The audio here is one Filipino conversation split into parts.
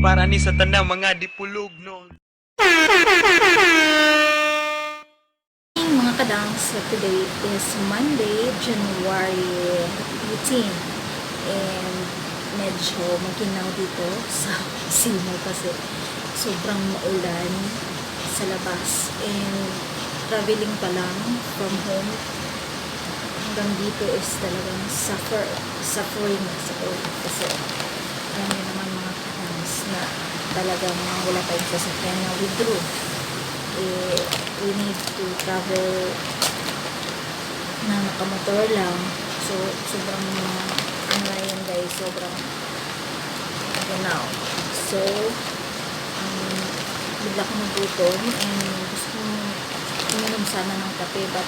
Para ni sa tanang mga dipulog no. Mga kadang, so today is Monday, January 18, and medyo maginaw dito sa opisina kasi sobrang maulan sa labas, and traveling pa lang from home hanggang dito is talagang suffering kasi alam niyo naman mga kadams na talagang wala tayong sasakyan na withdraw. We need to travel na nakamotor lang. So, sobrang ano na yan guys, sobrang ganaw. So, bigla ko nagutom and gusto kong uminom sana ng kape, but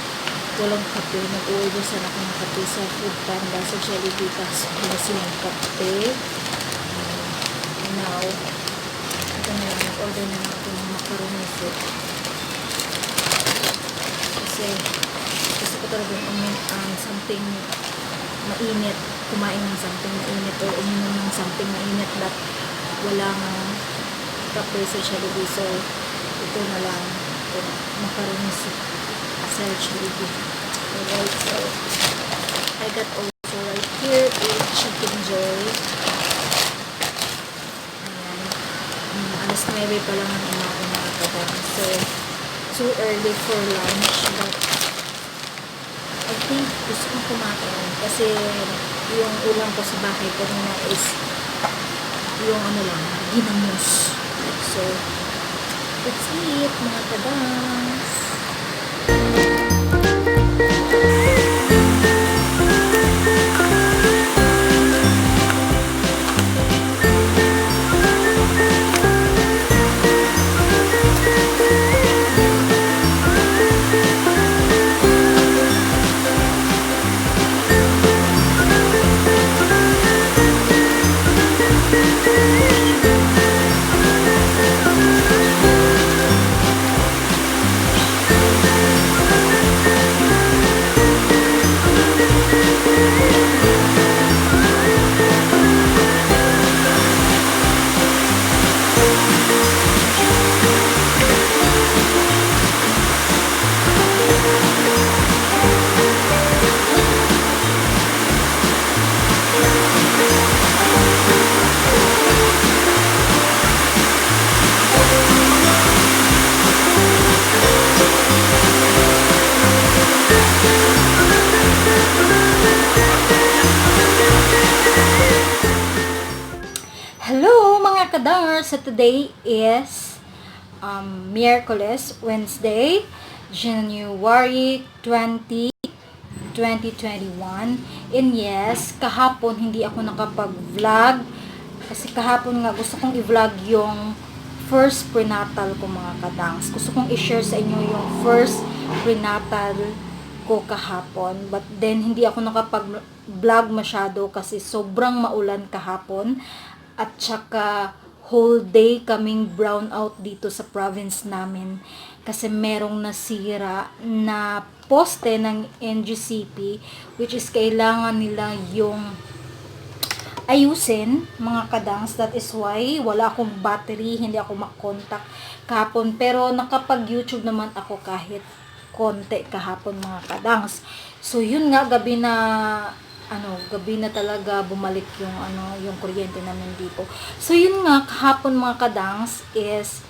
walang kape. Nag-order sana ako ng kape sa Food Panda sa Jollibee kasi wala silang kape. Now, ito na lang, nag-order na lang ako ng macaroni soup. Kasi gusto ko talagang something mainit, kumain ng something mainit or uminom ng something mainit, but wala nga kape sa Jollibee. So ito na lang, ito, macaroni soup sa Jollibee. Alright, so I got also right here a Chicken Joy. Ayan, alas 9 pa lang ang umaga mga kadang. So too early for lunch, but I think gusto kong kumain kasi yung ulam ko sa bahay kanina is yung ano lang, ginamos. So let's eat mga kadangs. Hello mga kadangers! So today is Miyerkules, Wednesday, January 20, 2021. And yes, kahapon hindi ako nakapag-vlog kasi kahapon nga gusto kong i-vlog yung first prenatal ko mga kadangs. Gusto kong i-share sa inyo yung first prenatal ko kahapon. But then hindi ako nakapag-vlog masyado kasi sobrang maulan kahapon. At saka whole day kaming brown out dito sa province namin kasi merong nasira na poste ng NGCP, which is kailangan nila yung ayusin mga kadangs. That is why wala akong battery, hindi ako makontak kahapon, pero nakapag YouTube naman ako kahit konti kahapon mga kadangs. So yun nga, gabi na talaga bumalik yung kuryente namin dito. So yun nga, kahapon mga kadangs is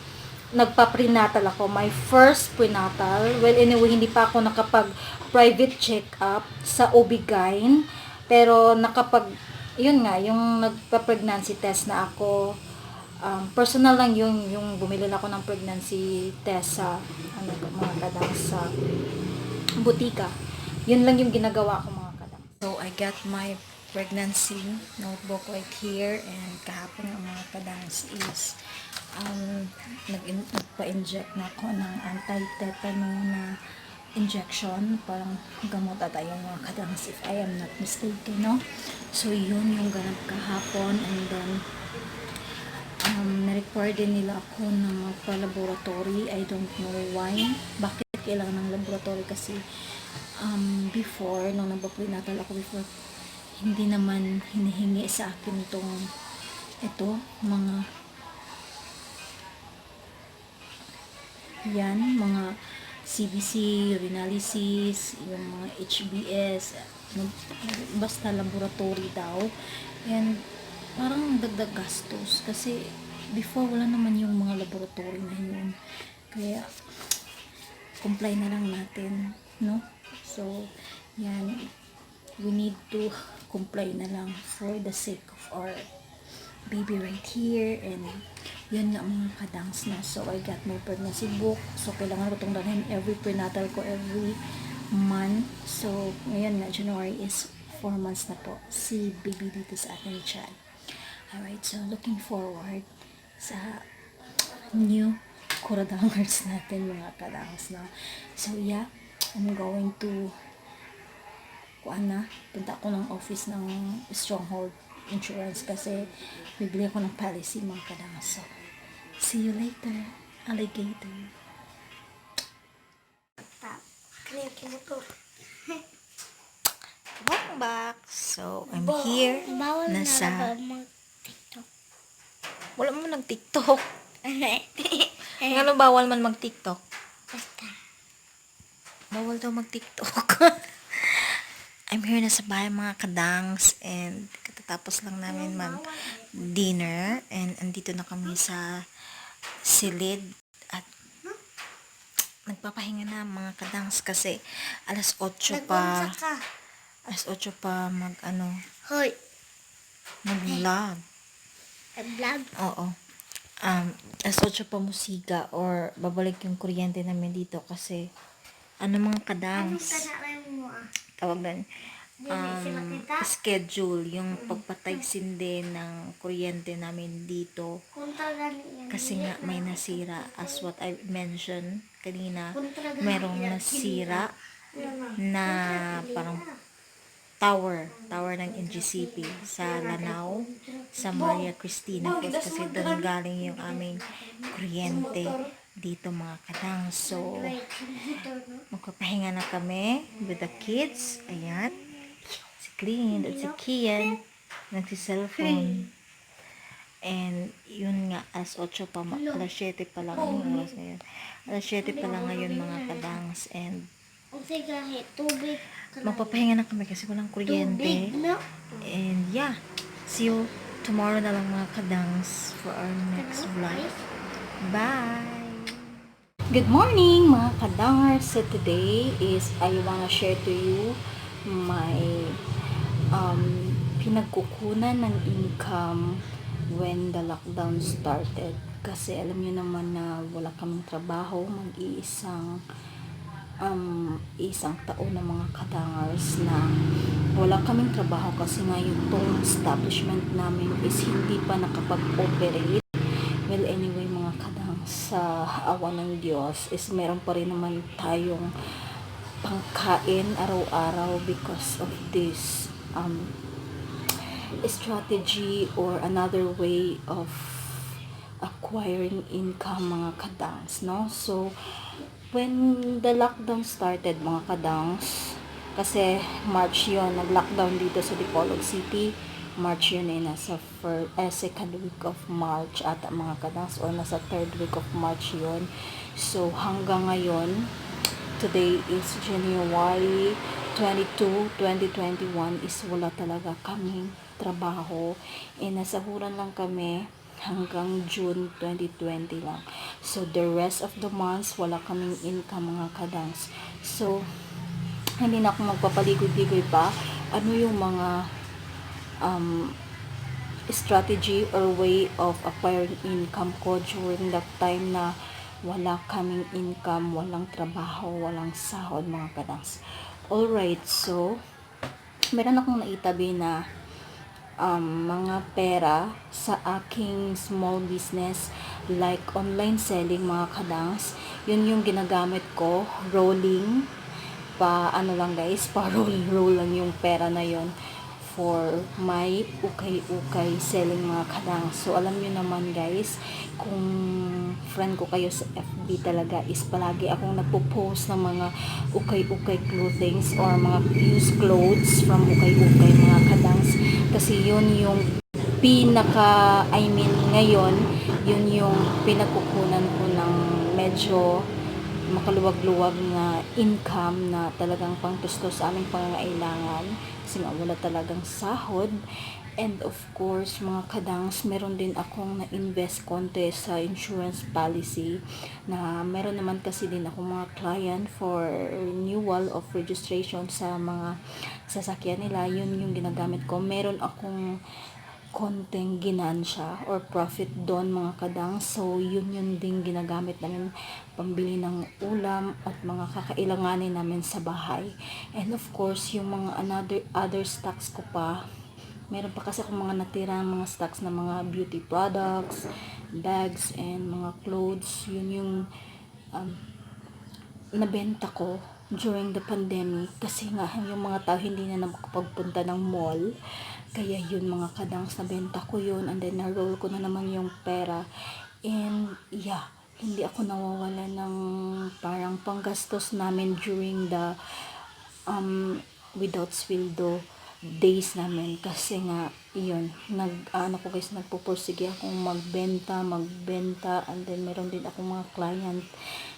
nagpa-prenatal ako, my first prenatal. Well anyway, hindi pa ako nakapag private check-up sa OB-GYN, pero yun nga, yung nagpa-pregnancy test na ako. Personal lang yung bumili na ako ng pregnancy test sa mga kadangs sa butika. Yun lang yung ginagawa ko mga. So, I got my pregnancy notebook right here, and kahapon ang mga kadangs is nagpa-inject na ako ng anti-tetano na injection, parang gamot ata yung mga kadangs if I am not mistaken, no? So, yun yung ganap kahapon, and then na-require din nila ako ng pa-laboratory. I don't know why. Bakit kailangan ng laboratory? Kasi before, nung nagpa-prenatal ako before, hindi naman hinihingi sa akin itong ito, mga yan, mga CBC, urinalysis, yung mga HBS, basta laboratory daw. And parang dagdag gastos kasi before wala naman yung mga laboratory na yun. Kaya comply na lang natin, no? So, yan, we need to comply na lang for the sake of our baby right here. And yun nga mga kadangs na. So, I got my pregnancy book. So, kailangan ko itong dalhin every prenatal ko every month. So, ngayon nga, January is 4 months na po si baby dito sa ating child. Alright, so looking forward sa new Kuradangers natin mga kadangs na. So, yeah, I'm going to punta ako ng office ng Stronghold Insurance kasi bibili ako ng policy mga kadangas. So, see you later, alligator. Welcome back. So, I'm here. Nasa... Wala mo nag-TikTok. Ano bawal man mag-TikTok? Basta. Bawal daw mag-TikTok. I'm here na sa bahay mga kadangs and katatapos lang namin mag-dinner and andito na kami sa silid at nagpapahinga na mga kadangs kasi alas 8 pa Hoy, mag-vlog. vlog. Oo. Alas 8 pa musika or babalik yung kuryente namin dito kasi mga kadangs Mo tawag doon, schedule yung pagpatay sindi ng kuryente namin dito kasi nga may nasira as what I mentioned kanina. Merong nasira na parang tower ng NGCP sa Lanao, sa Maria Cristina kasi doon galing yung aming kuryente dito mga kadang. So, magpapahinga na kami with the kids. Ayan. Si Clint at si Kian nagsi-cellphone. And, yun nga, alas 8 pa, alas 7 pa lang yung oras ngayon. Alas 7 pa lang ngayon mga kadangs. And, magpapahinga na kami kasi walang kuryente. And, yeah. See you tomorrow na lang mga kadangs for our next vlog. Bye! Good morning mga kadangers. So today is I wanna share to you my pinagkukunan ng income when the lockdown started. Kasi alam niyo naman na wala kaming trabaho, isang taon na mga kadangers na wala kaming trabaho kasi nga yung establishment namin is hindi pa nakapag-operate. Well, anyway mga kadang, sa awa ng Diyos is meron pa rin naman tayong pangkain araw-araw because of this strategy or another way of acquiring income mga kadangs, no? So, when the lockdown started mga kadangs, kasi March yon nag-lockdown dito sa Dipolog City. March yun nasa second week of March ata mga kadangs or nasa third week of March yun. So hanggang ngayon, today is January 22, 2021 is wala talaga kaming trabaho. Nasahuran lang kami hanggang June 2020 lang. So the rest of the months wala kaming income mga kadangs. So hindi na ako magpapaligoy-ligoy pa. Ano yung mga strategy or way of acquiring income ko during that time na wala kaming income, walang trabaho, walang sahod mga kadangs. Alright, so meron akong naitabi na mga pera sa aking small business like online selling mga kadangs. Yun yung ginagamit ko, rolling pa lang guys, pa roll lang yung pera na yun for my ukay-ukay selling mga kadang. So, alam nyo naman guys, kung friend ko kayo sa FB talaga is palagi akong nagpo-post ng mga ukay-ukay clothings or mga used clothes from ukay-ukay mga kadangs. Kasi yun yung ngayon, yun yung pinagkukunan ko ng medyo makaluwag-luwag na income na talagang pangtustos sa aming pangangailangan kasi nga wala talagang sahod. And of course, mga kadangs, meron din akong na-invest konti sa insurance policy na meron naman kasi din ako mga client for renewal of registration sa mga sasakyan nila. Yun yung ginagamit ko. Meron akong konting ginansya or profit doon, mga kadang. So yun din ginagamit namin pambili ng ulam at mga kakailanganin namin sa bahay. And of course, yung mga other stocks ko pa, meron pa kasi akong mga natirang mga stocks na mga beauty products, bags, and mga clothes. Yun yung nabenta ko during the pandemic kasi nga yung mga tao hindi na makapagpunta ng mall. Kaya yun, mga kadangs, nabenta ko yun, and then na-roll ko na naman yung pera. And yeah, hindi ako nawawala ng parang panggastos namin during the without sweldo days namin, kasi nga yun, nagpupursige akong magbenta, and then meron din akong mga client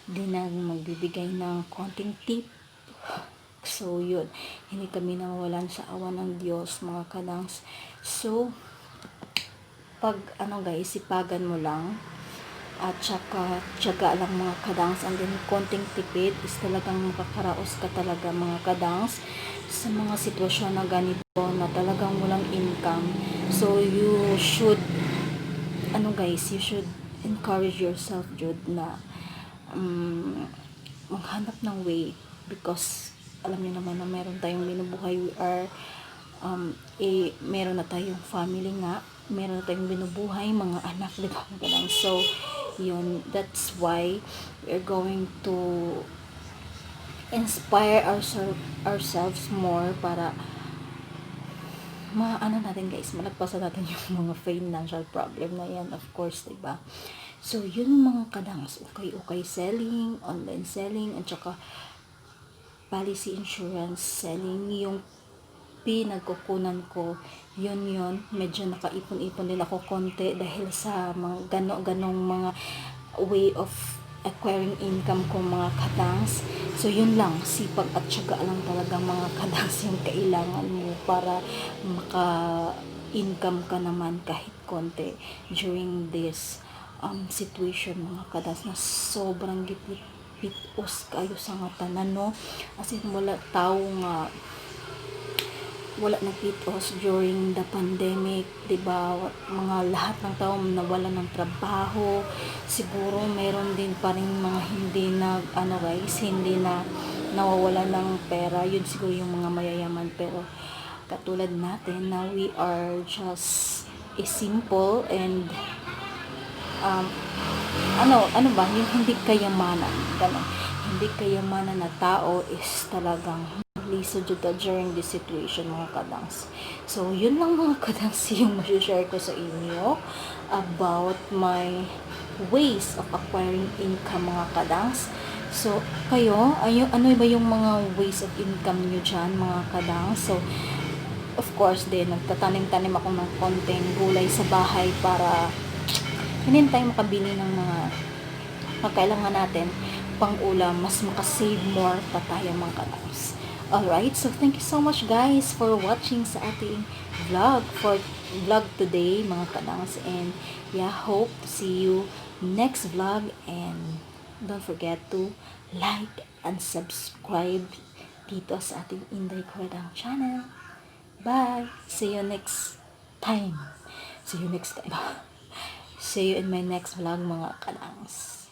din na magbibigay ng konting tip. So yun, hindi kami nawawalan sa awa ng Diyos, mga kadangs. So pag guys, sipagan mo lang at saka tiyaga lang, mga kadangs, and then konting tipid is talagang makakaraos ka talaga, mga kadangs, sa mga sitwasyon na ganito na talagang walang income. So you should guys, you should encourage yourself, Jude, na maghanap ng way, because alam niyo naman na meron tayong binubuhay. We are meron na tayong family nga, meron na tayong binubuhay, mga anak, di ba? So yun, that's why we're going to inspire ourselves more para natin guys, malagpasan natin yung mga financial problem na yan, of course, diba? So yun, mga kadangs, okay selling, online selling, at saka policy insurance selling, yung pinagkukunan ko, yun, medyo nakaipon-ipon din ako konti dahil sa mga ganong mga way of acquiring income ko, mga kadangs. So yun lang, sipag at syaga lang talaga, mga kadangs, yung kailangan mo para maka-income ka naman kahit konti during this situation, mga kadangs, na sobrang pitos kayo sa nga tanan, no? As in, wala nagpitos during the pandemic, diba? Mga lahat ng tao nawala ng trabaho. Siguro meron din pa rin mga hindi na hindi na nawawala ng pera. Yun siguro yung mga mayayaman, pero katulad natin na we are just a simple and yung hindi kayamanan, hindi kayamanan na tao is talagang liso juta during this situation, mga kadangs. So yun lang, mga kadangs, yung share ko sa inyo about my ways of acquiring income, mga kadangs. So kayo, ano ba yung mga ways of income nyo dyan, mga kadangs? So of course din, nagtatanim-tanim ako ng konting gulay sa bahay para hindi tayo makabili ng mga pagkailangan natin pang ulam, mas makasave more pa tayo, mga kadangs. Alright, so thank you so much guys for watching sa ating vlog today, mga kadangs, and yeah, hope to see you next vlog, and don't forget to like and subscribe dito sa ating Inday Cordang channel. Bye! See you next time. See you in my next vlog, mga kadangs.